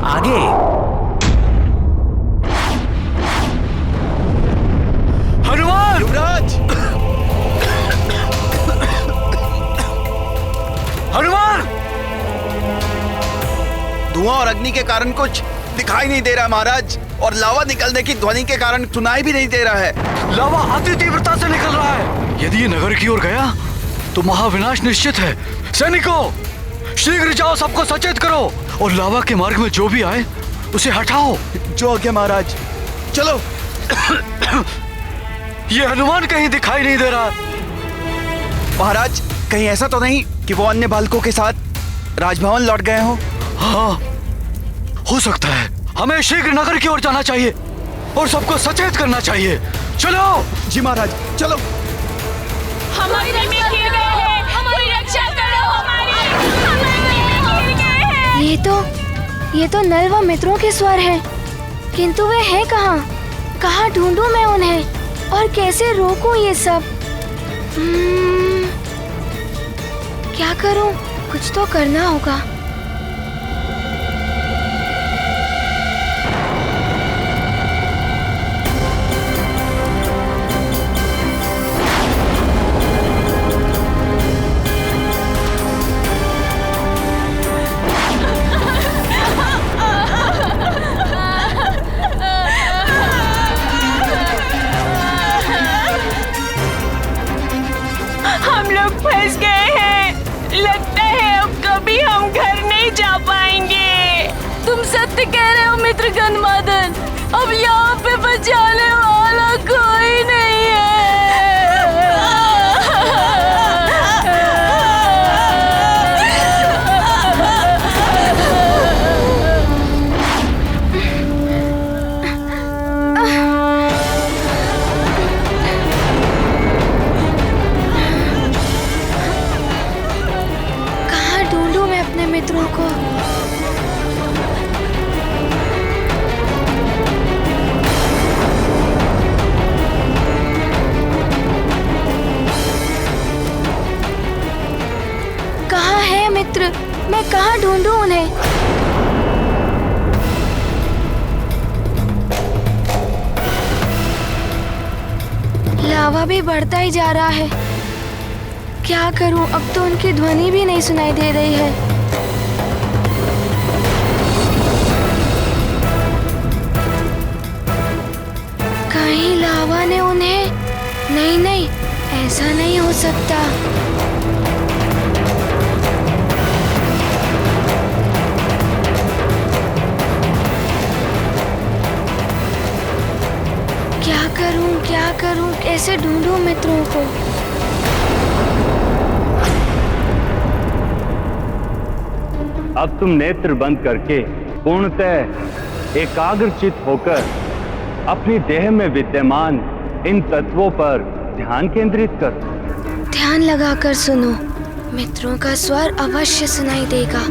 आगे। हनुमान! युवराज! हनुमान! धुआं और अग्नि के कारण कुछ दिखाई नहीं दे रहा महाराज, और लावा निकलने की ध्वनि के कारण सुनाई भी नहीं दे रहा है। लावा अति तीव्रता से निकल रहा है। यदि ये नगर की ओर गया तो महाविनाश निश्चित है। सैनिकों, शीघ्र जाओ, सबको सचेत करो और लावा के मार्ग में जो भी आए उसे हटाओ। जो आज्ञा महाराज। चलो। ये हनुमान कहीं दिखाई नहीं दे रहा। महाराज, कहीं ऐसा तो नहीं कि वो अन्य बालकों के साथ राजभवन लौट गए हो? हाँ, हो सकता है। हमें शीघ्र नगर की ओर जाना चाहिए और सबको सचेत करना चाहिए। चलो। जी महाराज, चलो। हमारी में गिर गए हैं, हमारी रक्षा करो, हमारी में गिर गए हैं। ये तो नल व मित्रों के स्वर हैं, किंतु वे हैं कहाँ? कहाँ ढूंढूं मैं उन्हें और कैसे रोकूं ये सब? क्या करूं? कुछ तो करना होगा। फंस गए हैं। लगता है अब कभी हम घर नहीं जा पाएंगे। तुम सत्य कह रहे हो मित्र गंधमादन, अब यहाँ पे बचाने वाला कोई नहीं है। मित्रों को कहाँ है मित्र? मैं कहाँ ढूंढूं उन्हें? लावा भी बढ़ता ही जा रहा है। क्या करूं? अब तो उनकी ध्वनि भी नहीं सुनाई दे रही है। कहीं लावा ने उन्हें... नहीं, ऐसा नहीं हो सकता। क्या करूं? कैसे ढूंढूं मित्रों को? अब तुम नेत्र बंद करके पूर्णतः एकाग्रचित होकर अपनी देह में विद्यमान इन तत्वों पर ध्यान केंद्रित करो। ध्यान लगाकर सुनो, मित्रों का स्वर अवश्य सुनाई देगा।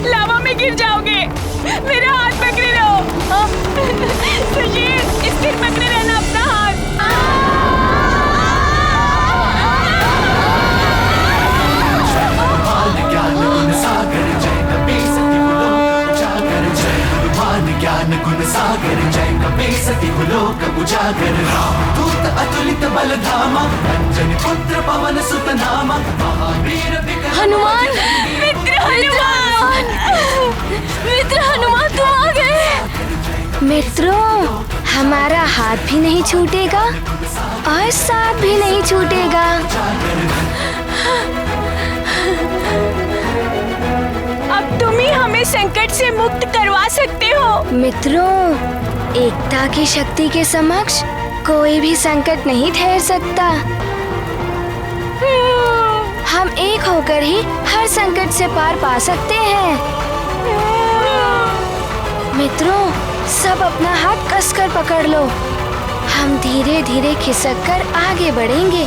लावा में गिर जाओगे। मेरा हाथ पकड़े रहो। सुशील, स्थिर पकड़े रहना अपना हाथ। ज्ञान गुण सागर जय कपी सती लोक उजागर जय हनुमान ज्ञान गुण सागर जय कपी सती लोक उजागर रामदूत अतुलित बल धामा अंजनी पुत्र पवन सुत नामा महावीर विक्रम हनुमान, मित्र हनुमान, मित्र हनुमान तुम आ गए। मित्रों, हमारा हाथ भी नहीं छूटेगा और साथ भी नहीं छूटेगा। अब तो तुम ही हमें संकट से मुक्त करवा सकते हो। मित्रों, एकता की शक्ति के समक्ष कोई भी संकट नहीं ठहर सकता। हम एक होकर ही हर संकट से पार पा सकते हैं। मित्रों, सब अपना हाथ कसकर पकड़ लो। हम धीरे धीरे खिसक कर आगे बढ़ेंगे।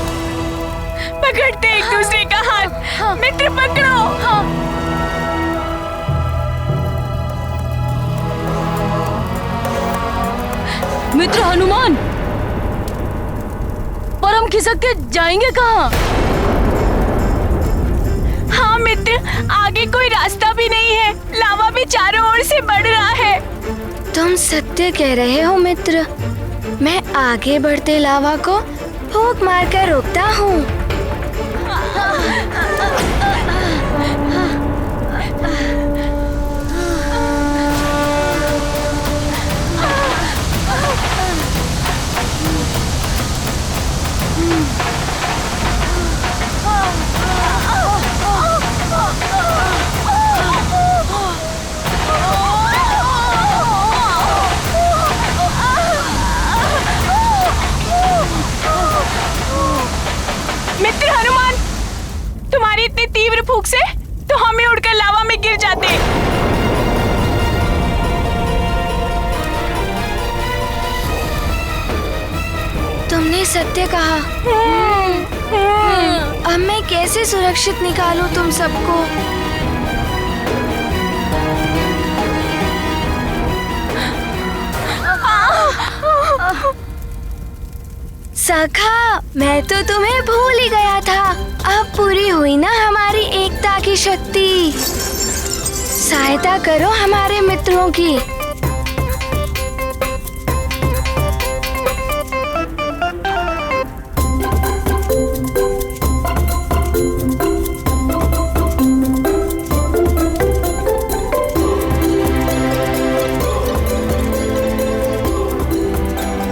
पकड़ते एक दूसरे का हाथ। मित्र पकड़ो। मित्र हनुमान, पर हम खिसक के जाएंगे कहाँ? हाँ मित्र, आगे कोई रास्ता भी नहीं है। लावा भी चारों ओर से बढ़ रहा है। तुम सत्य कह रहे हो मित्र। मैं आगे बढ़ते लावा को फूंक मारकर रोकता हूँ। मित्र हनुमान, तुम्हारी इतनी तीव्र फूंक से तो हमें उड़कर लावा में गिर जाते। तुमने सत्य कहा। अब मैं कैसे सुरक्षित निकालूं तुम सबको? सखा, मैं तो तुम्हें भूल ही गया था। अब पूरी हुई ना हमारी एकता की शक्ति। सहायता करो हमारे मित्रों की।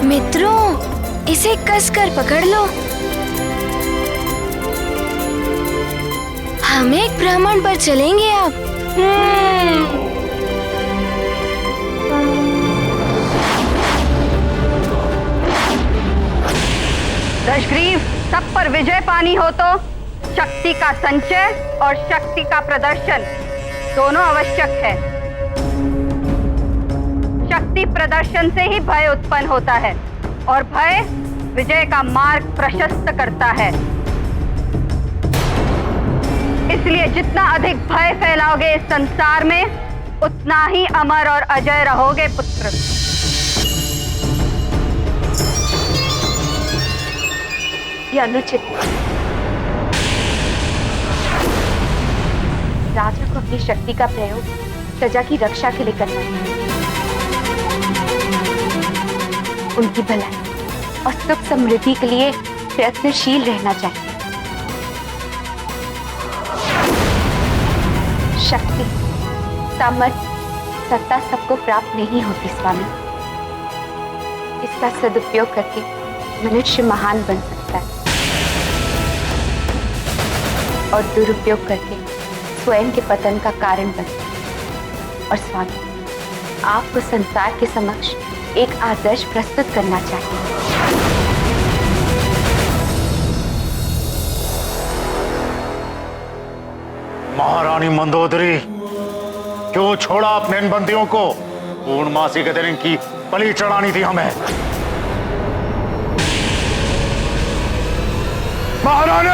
मित्रों, इसे कसकर पकड़ लो। हम एक भ्रमण पर चलेंगे अब। दशग्रीव, सब पर विजय पानी हो तो शक्ति का संचय और शक्ति का प्रदर्शन दोनों आवश्यक है। शक्ति प्रदर्शन से ही भय उत्पन्न होता है और भय विजय का मार्ग प्रशस्त करता है। इसलिए जितना अधिक भय फैलाओगे इस संसार में, उतना ही अमर और अजय रहोगे पुत्र। ये अनुचित है। राजा को अपनी शक्ति का प्रयोग प्रजा की रक्षा के लिए करना है। उनकी भलाई और सुख समृद्धि के लिए प्रयत्नशील रहना चाहिए। शक्ति, सामर्थ्य, सत्ता सबको प्राप्त नहीं होती स्वामी। इसका सदुपयोग करके मनुष्य महान बन सकता है और दुरुपयोग करके स्वयं के पतन का कारण बन सकता है। और स्वामी, आपको संसार के समक्ष एक आदर्श प्रस्तुत करना चाहिए। महारानी मंदोदरी, क्यों छोड़ा अपने इन बंदियों को? पूर्णमासी के दिन इनकी बलि चढ़ानी थी हमें। महारानी!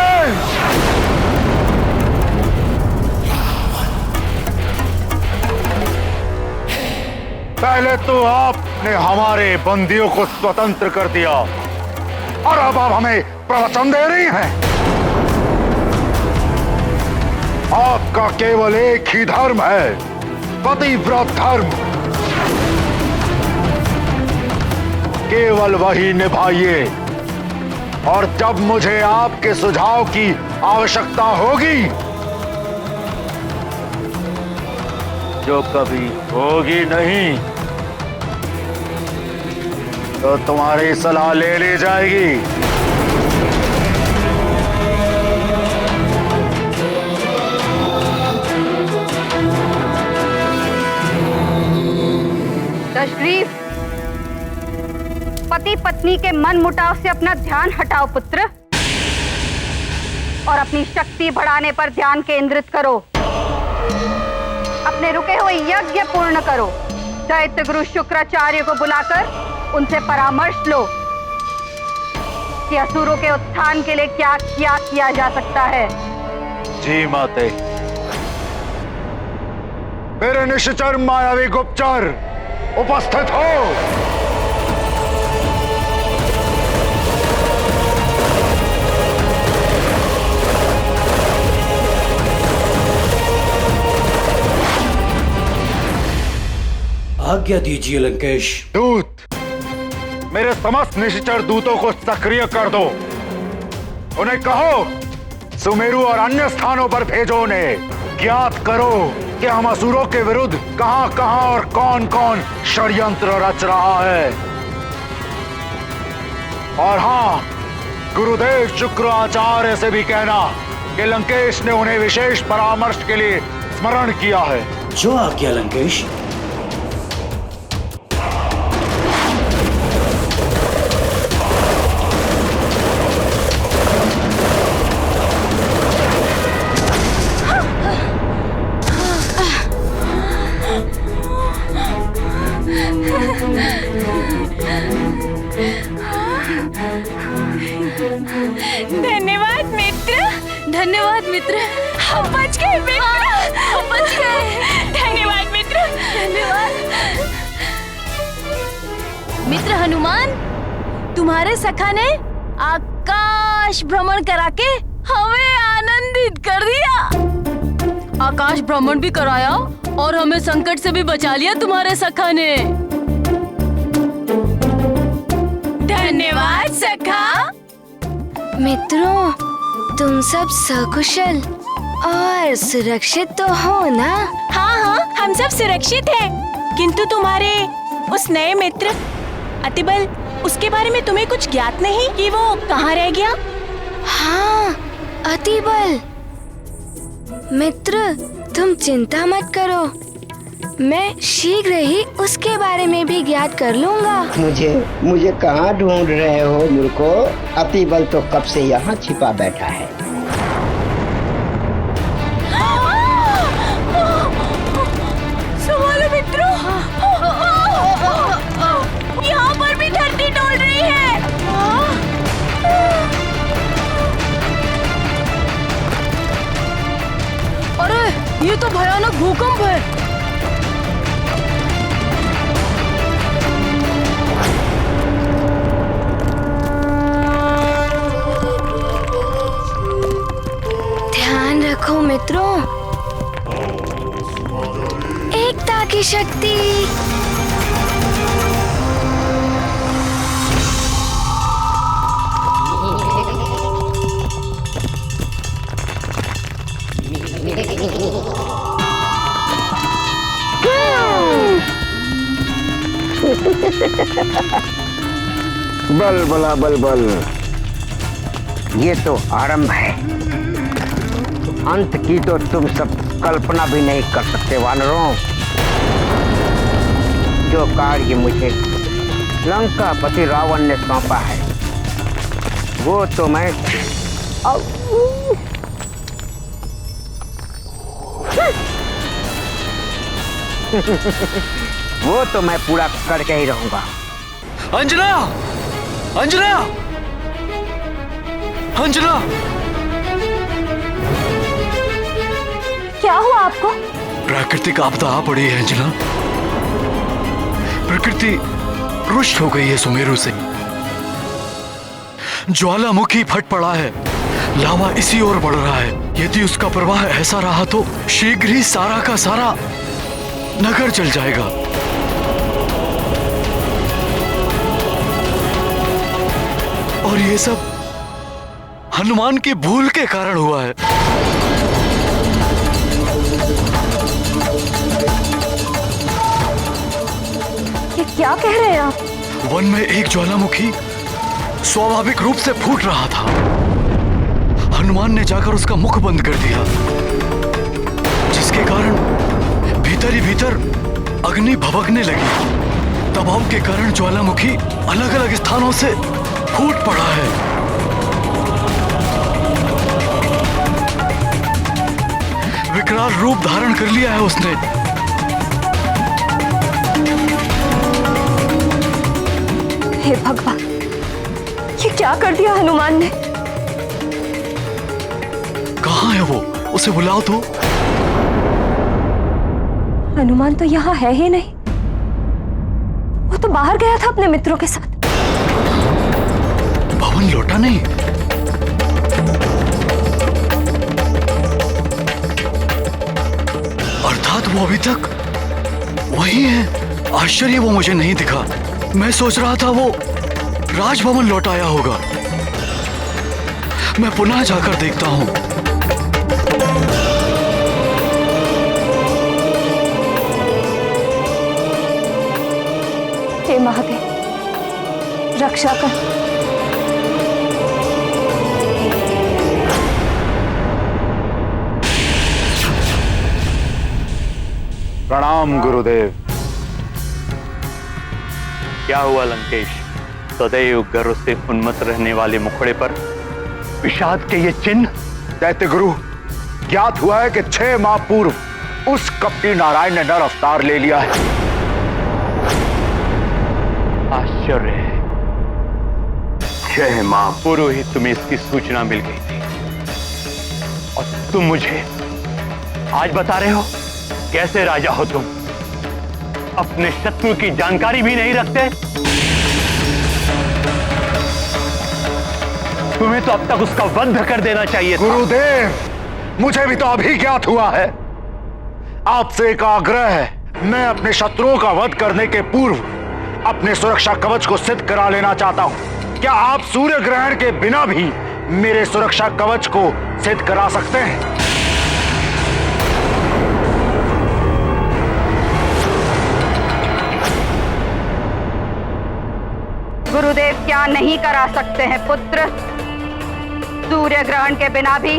पहले तो आपने हमारे बंदियों को स्वतंत्र कर दिया और अब आप हमें प्रवचन दे रही हैं। आपका केवल एक ही धर्म है, पतिव्रत धर्म। केवल वही निभाइए और जब मुझे आपके सुझाव की आवश्यकता होगी, जो कभी होगी नहीं, तो तुम्हारी सलाह ले ली जाएगी। दशग्रीव, पति पत्नी के मन मुटाव से अपना ध्यान हटाओ पुत्र, और अपनी शक्ति बढ़ाने पर ध्यान केंद्रित करो। अपने रुके हुए यज्ञ पूर्ण करो। दैत्य गुरु शुक्राचार्य को बुलाकर उनसे परामर्श लो कि असुरों के उत्थान के लिए क्या किया जा सकता है। जी माते। मेरे निश्चर मायावी गुप्तचर उपस्थित हो। आज्ञा दीजिए लंकेश। दूत, मेरे समस्त निश्चर दूतों को सक्रिय कर दो। उन्हें कहो सुमेरु और अन्य स्थानों पर भेजो। उन्हें ज्ञात करो कि हम असुरों के विरुद्ध कहां कहां और कौन कौन षड्यंत्र रच रहा है। और हां, गुरुदेव शुक्राचार्य से भी कहना कि लंकेश ने उन्हें विशेष परामर्श के लिए स्मरण किया है। जो आज्ञा लंकेश। धन्यवाद मित्र, धन्यवाद मित्र, हम बच गए मित्र, हम बच गए। धन्यवाद मित्र, धन्यवाद। मित्र हनुमान, तुम्हारे सखा ने आकाश भ्रमण करा के हमें आनंदित कर दिया। आकाश भ्रमण भी कराया और हमें संकट से भी बचा लिया तुम्हारे सखा ने। धन्यवाद सखा। मित्रों, तुम सब सकुशल और सुरक्षित तो हो ना? हाँ हाँ, हम सब सुरक्षित हैं। किंतु तुम्हारे उस नए मित्र अतिबल, उसके बारे में तुम्हें कुछ ज्ञात नहीं कि वो कहाँ रह गया? हाँ, अतिबल। मित्र, तुम चिंता मत करो, मैं शीघ्र ही उसके बारे में भी ज्ञात कर लूंगा। मुझे कहाँ ढूंढ रहे हो मूर्खो? अतिबल तो कब से यहाँ छिपा बैठा है। संभालो मित्रों, यहाँ पर भी धरती डोल रही है। अरे, ये तो भयानक भूकंप है। ध्यान रखो मित्रों, एकता की शक्ति। बल बला बल बल, ये तो आरंभ है। अंत की तो तुम सब कल्पना भी नहीं कर सकते वानरों। जो कार्य मुझे लंकापति रावण ने सौंपा है, वो तो मैं वो तो मैं पूरा करके ही रहूंगा। अंजना! अंजना! अंजना! क्या हुआ आपको? प्राकृतिक आपदा आ पड़ी है अंजना। प्रकृति रुष्ट हो गई है सुमेरु से। ज्वालामुखी फट पड़ा है, लावा इसी ओर बढ़ रहा है। यदि उसका प्रवाह ऐसा रहा तो शीघ्र ही सारा का सारा नगर जल जाएगा। और ये सब हनुमान की भूल के कारण हुआ है। ये क्या कह रहे हैं आप? वन में एक ज्वालामुखी स्वाभाविक रूप से फूट रहा था। हनुमान ने जाकर उसका मुख बंद कर दिया, जिसके कारण भीतर ही भीतर अग्नि भभकने लगी। दबाव के कारण ज्वालामुखी अलग अलग स्थानों से फूट पड़ा है। विकराल रूप धारण कर लिया है उसने। हे भगवान, ये क्या कर दिया हनुमान ने? कहाँ है वो? उसे बुलाओ तो। हनुमान तो यहाँ है ही नहीं। वो तो बाहर गया था अपने मित्रों के साथ। भवन लौटा नहीं। अर्थात वो अभी तक वही है। आश्चर्य, वो मुझे नहीं दिखा। मैं सोच रहा था वो राजभवन लौट आया होगा। मैं पुनः जाकर देखता हूं। हे महादेव, रक्षा कर। प्रणाम गुरुदेव। क्या हुआ लंकेश? सदैव गर्व से उन्मत्त रहने वाले मुखड़े पर विषाद के ये चिन्ह? दैत्य गुरु, ज्ञात हुआ है कि 6 माह पूर्व उस कपटी नारायण ने नर अवतार ले लिया है। आश्चर्य है, 6 माह पूर्व ही तुम्हें इसकी सूचना मिल गई थी और तुम मुझे आज बता रहे हो? कैसे राजा हो तुम? अपने शत्रु की जानकारी भी नहीं रखते। तुम्हें तो अब तक उसका वध कर देना चाहिए था। गुरुदेव, मुझे भी तो अभी ज्ञात हुआ है। आपसे एक आग्रह है। मैं अपने शत्रुओं का वध करने के पूर्व अपने सुरक्षा कवच को सिद्ध करा लेना चाहता हूं। क्या आप सूर्य ग्रहण के बिना भी मेरे सुरक्षा कवच को सिद्ध करा सकते हैं? गुरुदेव क्या नहीं करा सकते हैं पुत्र? सूर्य ग्रहण के बिना भी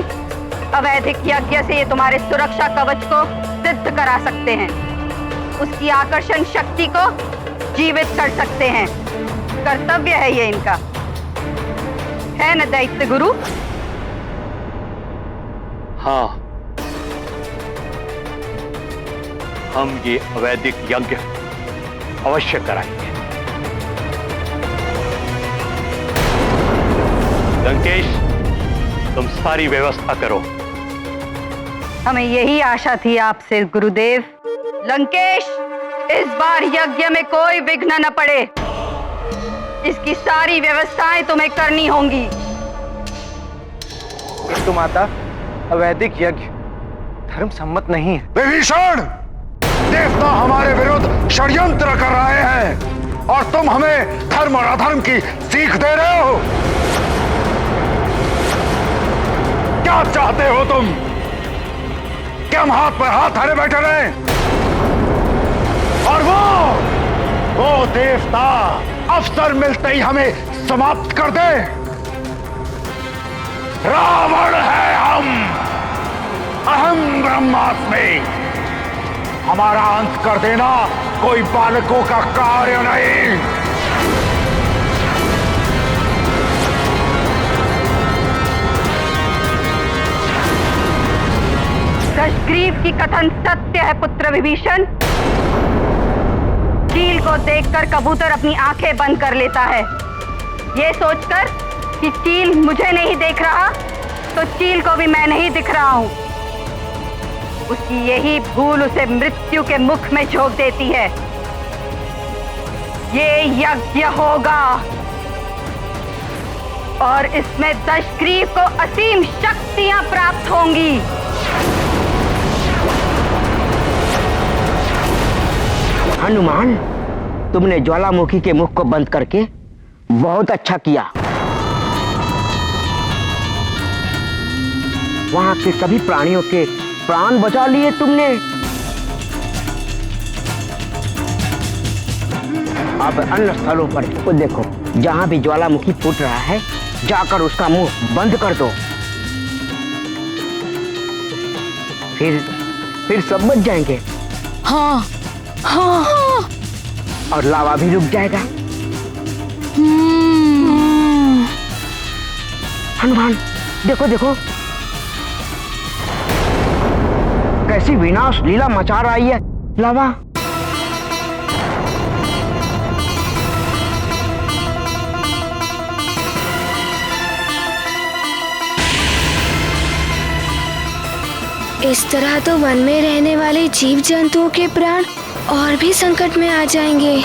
अवैधिक यज्ञ से ये तुम्हारे सुरक्षा कवच को सिद्ध करा सकते हैं। उसकी आकर्षण शक्ति को जीवित कर सकते हैं। कर्तव्य है ये इनका, है न दैत्य गुरु? हाँ, हम ये अवैधिक यज्ञ अवश्य कराएंगे। लंकेश, तुम सारी व्यवस्था करो। हमें यही आशा थी आपसे गुरुदेव। लंकेश, इस बार यज्ञ में कोई विघ्न न पड़े। इसकी सारी व्यवस्थाएं तुम्हें करनी होंगी। किंतु माता, अवैधिक यज्ञ धर्म सम्मत नहीं है। विभीषण, देवता हमारे विरुद्ध षड्यंत्र कर रहे हैं और तुम हमें धर्म और अधर्म की सीख दे रहे हो। क्या चाहते हो तुम? क्या हम हाथ पर हाथ धरे बैठे रहे? और वो देवता अवसर मिलते ही हमें समाप्त कर दे। रावण है हम, अहम ब्रह्मास्मि। हमारा अंत कर देना कोई बालकों का कार्य नहीं। दशग्रीव की कथन सत्य है पुत्र विभीषण। चील को देखकर कबूतर अपनी आंखें बंद कर लेता है। ये सोचकर कि चील मुझे नहीं देख रहा, तो चील को भी मैं नहीं दिख रहा हूं। उसकी यही भूल उसे मृत्यु के मुख में झोंक देती है। ये यज्ञ होगा और इसमें दशग्रीव को असीम शक्तियां प्राप्त होंगी। हनुमान, तुमने ज्वालामुखी के मुख को बंद करके बहुत अच्छा किया। वहां के सभी प्राणियों के प्राण बचा लिए तुमने। अब अन्य स्थलों पर वो देखो, जहां भी ज्वालामुखी फूट रहा है, जाकर उसका मुंह बंद कर दो। फिर सब बच जाएंगे। हाँ हाँ, और लावा भी रुक जाएगा। हनुमान देखो देखो कैसी विनाश लीला मचा रही है लावा। इस तरह तो वन में रहने वाले जीव जंतुओं के प्राण और भी संकट में आ जाएंगे।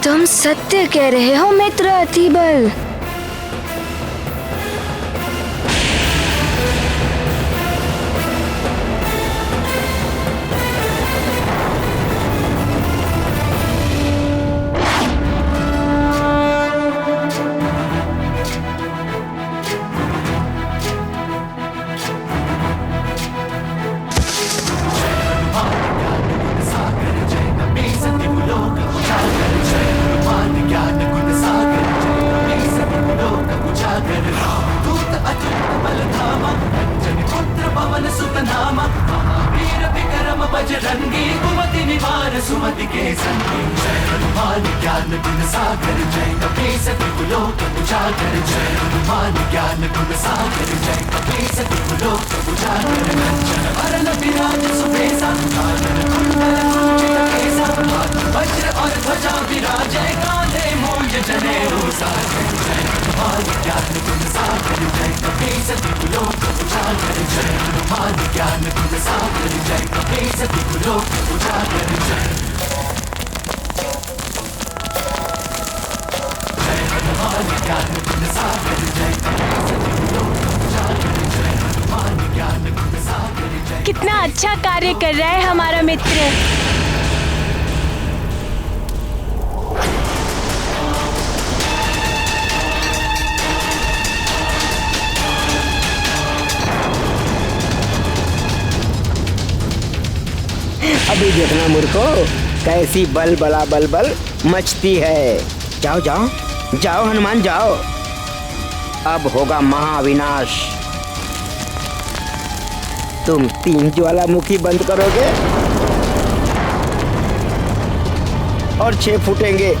तुम सत्य कह रहे हो मित्र अतिबल। बजरंगी कुमति निवार सुमति के संगी जय हनुमान ज्ञान गुण सागर जय कपीस त्रिलोक उजागर जय हनुमान ज्ञान गुण सागर जय कपीस त्रिलोक उजागर कंचन वरन विराज सुबेसा कानन कुंडल कुंचित केसा हाथ वज्र और ध्वजा विराजय कांधे मूंज जनेऊ साजय जय हनुमान ज्ञान गुण सागर जय कपीस त्रिलोक उजागर जय हनुमान ज्ञान गुण सागर जय कपीस त्रिलोक उजागर जय हनुमान ज्ञान गुण सागर जय कपीस त्रिलोक उजागर जय हनुमान ज्ञान गुण सागर जय। कितना अच्छा कार्य कर रहा है हमारा मित्र। अभी देखना मूर्खो कैसी बल बला बल बल मचती है। जाओ जाओ जाओ हनुमान जाओ, अब होगा महाविनाश। तुम 3 ज्वालामुखी बंद करोगे और 6 फूटेंगे।